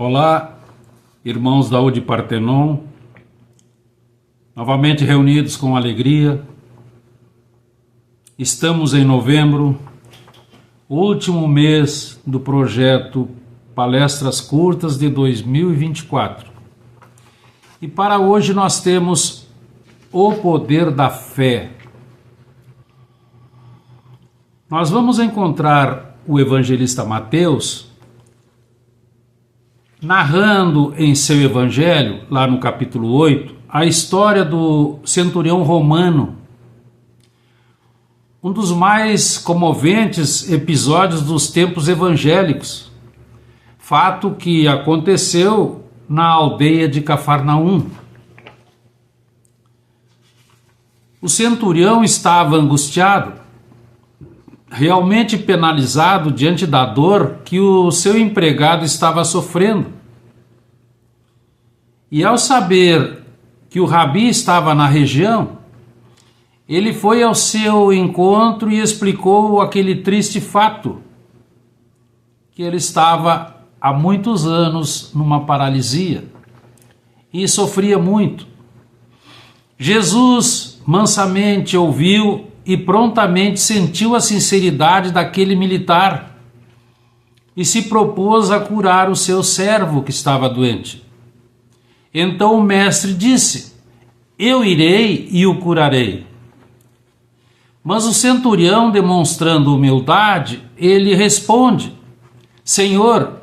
Olá, irmãos da UD Partenon, novamente reunidos com alegria. Estamos em novembro, último mês do projeto Palestras Curtas de 2024. E para hoje nós temos o poder da fé. Nós vamos encontrar o evangelista Mateus narrando em seu evangelho, lá no capítulo 8, a história do centurião romano, um dos mais comoventes episódios dos tempos evangélicos, fato que aconteceu na aldeia de Cafarnaum. O centurião estava angustiado, realmente penalizado diante da dor que o seu empregado estava sofrendo. E ao saber que o rabi estava na região, ele foi ao seu encontro e explicou aquele triste fato, que ele estava há muitos anos numa paralisia e sofria muito. Jesus mansamente ouviu e prontamente sentiu a sinceridade daquele militar e se propôs a curar o seu servo que estava doente. Então o mestre disse: eu irei e o curarei. Mas o centurião, demonstrando humildade, ele responde: Senhor,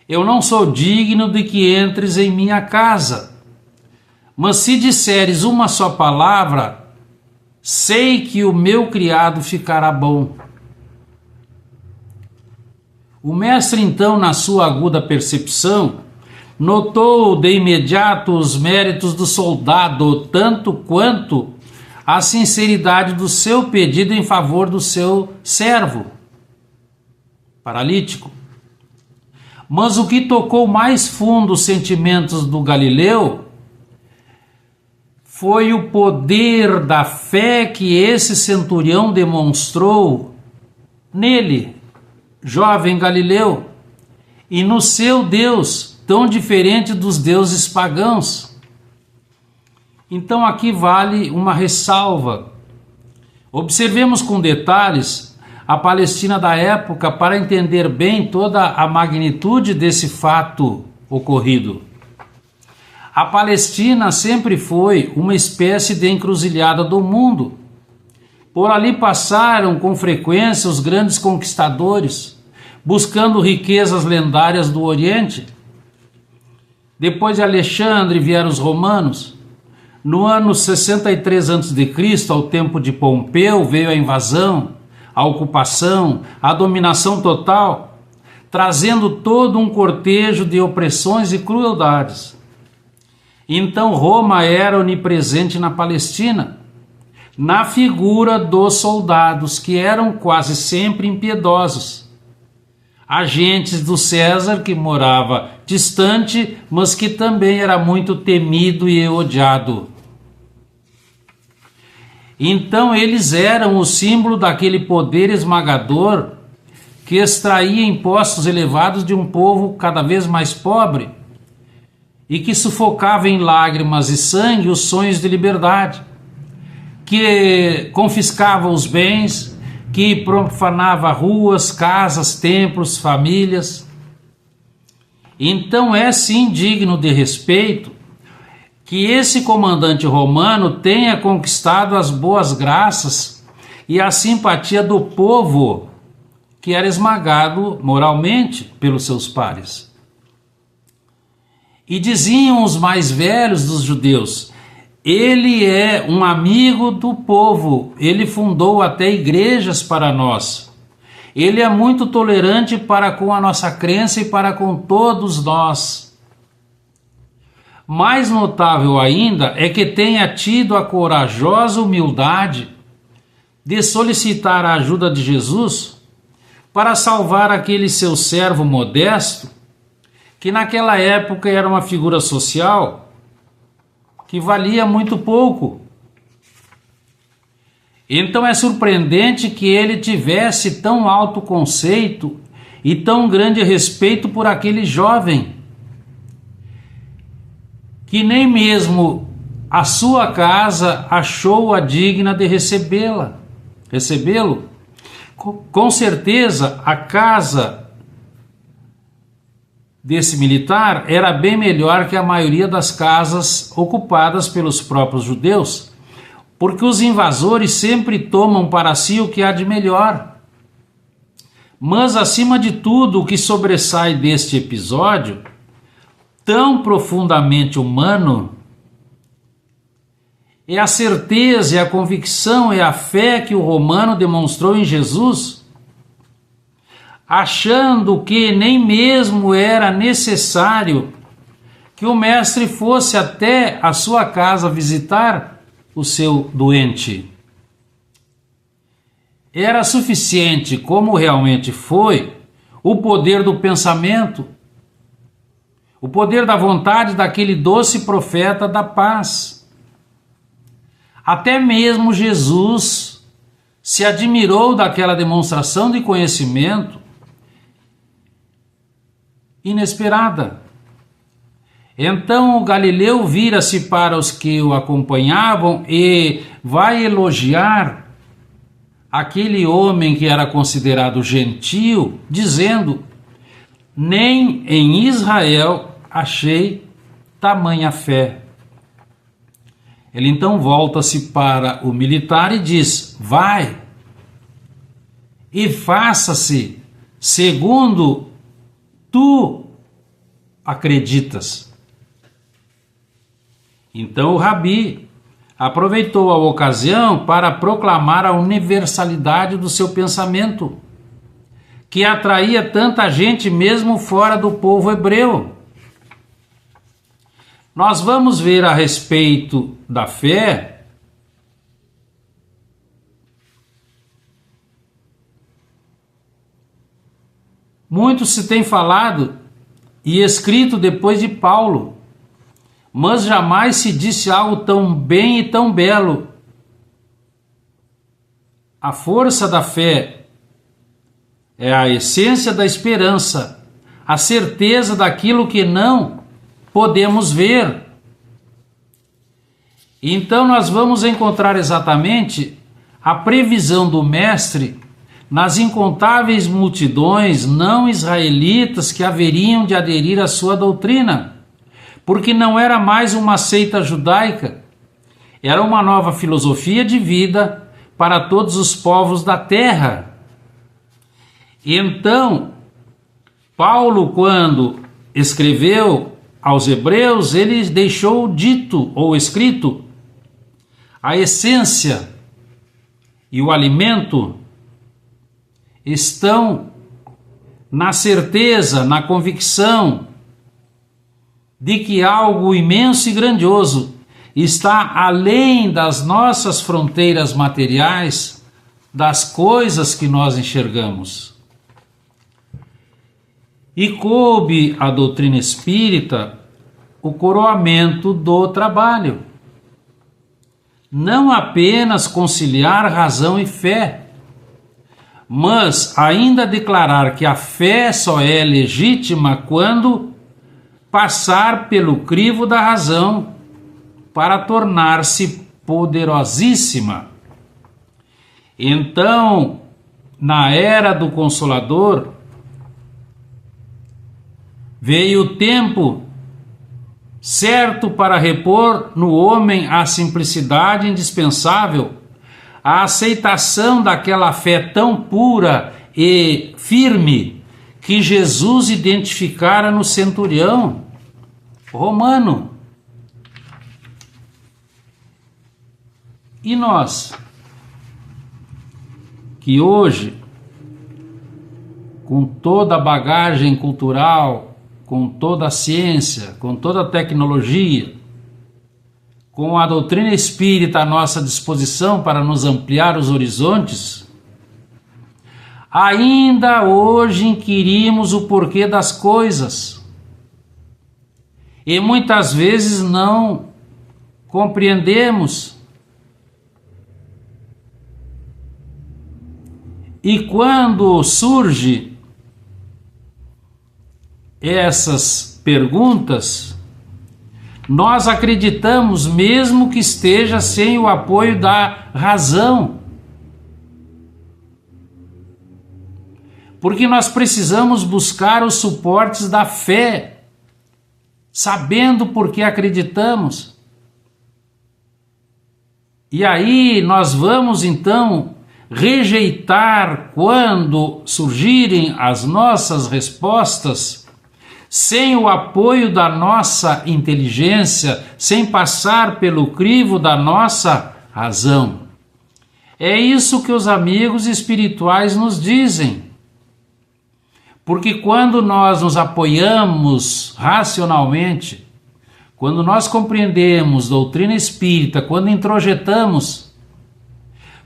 eu não sou digno de que entres em minha casa, mas se disseres uma só palavra, sei que o meu criado ficará bom. O mestre, então, na sua aguda percepção, notou de imediato os méritos do soldado, tanto quanto a sinceridade do seu pedido em favor do seu servo paralítico. Mas o que tocou mais fundo os sentimentos do Galileu foi o poder da fé que esse centurião demonstrou nele, jovem Galileu, e no seu Deus, tão diferente dos deuses pagãos. Então aqui vale uma ressalva. Observemos com detalhes a Palestina da época para entender bem toda a magnitude desse fato ocorrido. A Palestina sempre foi uma espécie de encruzilhada do mundo. Por ali passaram com frequência os grandes conquistadores, buscando riquezas lendárias do Oriente. Depois de Alexandre vieram os romanos. No ano 63 a.C., ao tempo de Pompeu, veio a invasão, a ocupação, a dominação total, trazendo todo um cortejo de opressões e crueldades. Então Roma era onipresente na Palestina, na figura dos soldados, que eram quase sempre impiedosos, agentes do César, que morava distante, mas que também era muito temido e odiado. Então eles eram o símbolo daquele poder esmagador que extraía impostos elevados de um povo cada vez mais pobre e que sufocava em lágrimas e sangue os sonhos de liberdade, que confiscava os bens, que profanava ruas, casas, templos, famílias. Então é sim digno de respeito que esse comandante romano tenha conquistado as boas graças e a simpatia do povo que era esmagado moralmente pelos seus pares. E diziam os mais velhos dos judeus: ele é um amigo do povo, ele fundou até igrejas para nós. Ele é muito tolerante para com a nossa crença e para com todos nós. Mais notável ainda é que tenha tido a corajosa humildade de solicitar a ajuda de Jesus para salvar aquele seu servo modesto, que naquela época era uma figura social que valia muito pouco. Então é surpreendente que ele tivesse tão alto conceito e tão grande respeito por aquele jovem, que nem mesmo a sua casa achou-a digna de recebê-lo. Com certeza, a casa desse militar era bem melhor que a maioria das casas ocupadas pelos próprios judeus, porque os invasores sempre tomam para si o que há de melhor. Mas, acima de tudo, o que sobressai deste episódio, tão profundamente humano, é a certeza, é a convicção, é a fé que o romano demonstrou em Jesus, achando que nem mesmo era necessário que o mestre fosse até a sua casa visitar o seu doente. Era suficiente, como realmente foi, o poder do pensamento, o poder da vontade daquele doce profeta da paz. Até mesmo Jesus se admirou daquela demonstração de conhecimento inesperada. Então Galileu vira-se para os que o acompanhavam e vai elogiar aquele homem que era considerado gentil, dizendo: nem em Israel achei tamanha fé. Ele então volta-se para o militar e diz: vai e faça-se segundo tu acreditas. Então o rabi aproveitou a ocasião para proclamar a universalidade do seu pensamento, que atraía tanta gente mesmo fora do povo hebreu. Nós vamos ver a respeito da fé muito se tem falado e escrito depois de Paulo, mas jamais se disse algo tão bem e tão belo. A força da fé é a essência da esperança, a certeza daquilo que não podemos ver. Então nós vamos encontrar exatamente a previsão do Mestre nas incontáveis multidões não israelitas que haveriam de aderir à sua doutrina, porque não era mais uma seita judaica, era uma nova filosofia de vida para todos os povos da terra. Então, Paulo, quando escreveu aos Hebreus, ele deixou dito ou escrito: a essência e o alimento estão na certeza, na convicção de que algo imenso e grandioso está além das nossas fronteiras materiais, das coisas que nós enxergamos. E coube à doutrina espírita o coroamento do trabalho. Não apenas conciliar razão e fé, mas ainda declarar que a fé só é legítima quando passar pelo crivo da razão para tornar-se poderosíssima. Então, na era do Consolador, veio o tempo certo para repor no homem a simplicidade indispensável, a aceitação daquela fé tão pura e firme que Jesus identificara no centurião romano. E nós, que hoje, com toda a bagagem cultural, com toda a ciência, com toda a tecnologia, com a doutrina espírita à nossa disposição para nos ampliar os horizontes, ainda hoje inquirimos o porquê das coisas e muitas vezes não compreendemos. E quando surge essas perguntas, nós acreditamos mesmo que esteja sem o apoio da razão. Porque nós precisamos buscar os suportes da fé, sabendo por que acreditamos. E aí nós vamos então rejeitar quando surgirem as nossas respostas, sem o apoio da nossa inteligência, sem passar pelo crivo da nossa razão. É isso que os amigos espirituais nos dizem. Porque quando nós nos apoiamos racionalmente, quando nós compreendemos doutrina espírita, quando introjetamos,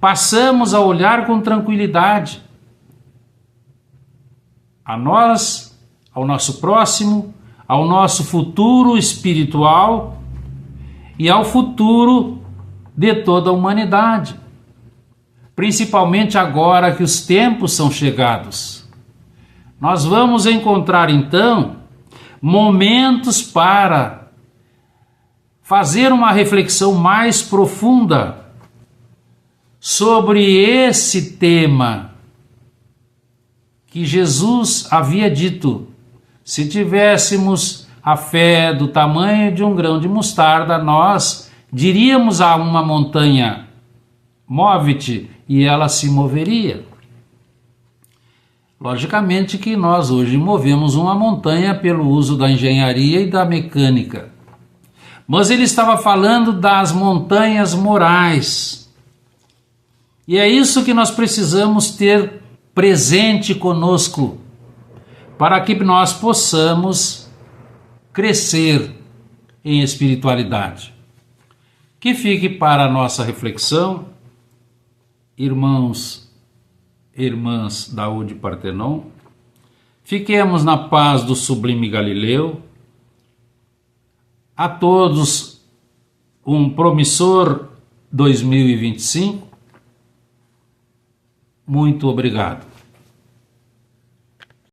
passamos a olhar com tranquilidade a nós, ao nosso próximo, ao nosso futuro espiritual e ao futuro de toda a humanidade. Principalmente agora que os tempos são chegados. Nós vamos encontrar então momentos para fazer uma reflexão mais profunda sobre esse tema que Jesus havia dito: se tivéssemos a fé do tamanho de um grão de mostarda, nós diríamos a uma montanha: move-te, e ela se moveria. Logicamente que nós hoje movemos uma montanha pelo uso da engenharia e da mecânica. Mas ele estava falando das montanhas morais. E é isso que nós precisamos ter presente conosco, para que nós possamos crescer em espiritualidade. Que fique para a nossa reflexão, irmãos e irmãs da UD Partenon, fiquemos na paz do sublime Galileu. A todos um promissor 2025. Muito obrigado.